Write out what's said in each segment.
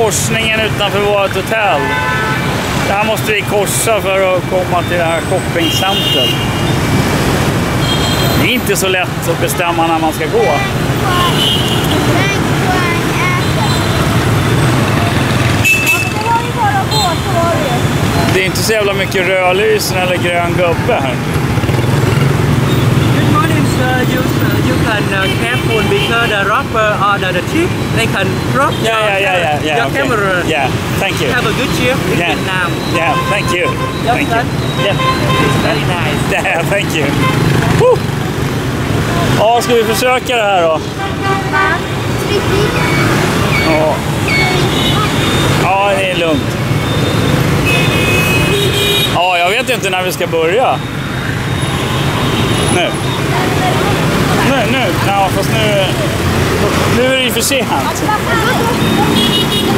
korsningen utanför vårt hotell. Det här måste vi korsa för att komma till det här shoppingcentret. Det är inte så lätt att bestämma när man ska gå. Det är inte så jävla mycket rödlysen eller grön gubbe här. Good morning, sir. You can careful because the robber or the thief they can drop your Okay. camera. Yeah, thank you. Have a good trip in Vietnam. Yeah, thank you. Thank you. Yeah. It's very nice. Yeah, thank you. Woo! Ja, ska vi försöka det här då? Ja. Ja, det är lugnt. Ja, jag vet inte när vi ska börja. Nu. Ja, fast nu är det ju för sent.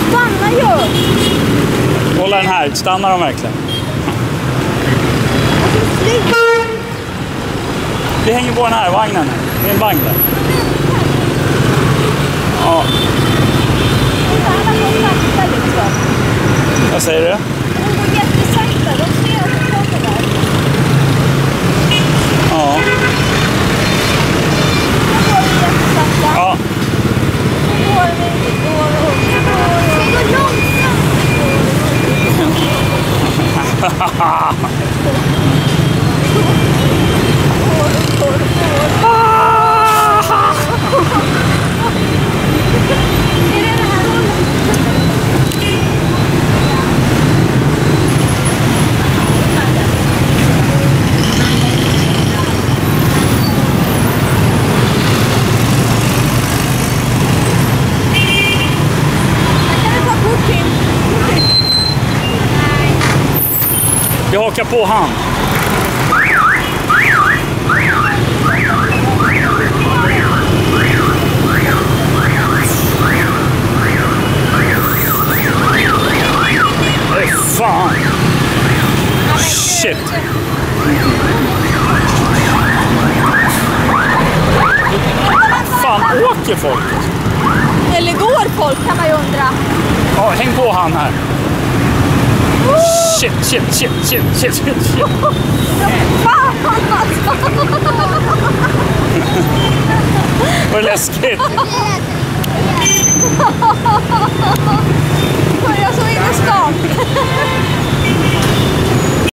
Stanna ju! Kolla den här, stannar de verkligen? Vi hänger på den här vagnen. Det är en vagn där. Ja. Vad säger du? De går jättesakta, de ser att de kommer där. Ja. De går jättesakta. Ja. De går Jag hakar på han. Fan. Shit. Fan, åker folk? Eller går folk, kan man ju undra. Ja, häng på han här. Shit. Fan alltså! Vad läskigt. Jag så in i stan.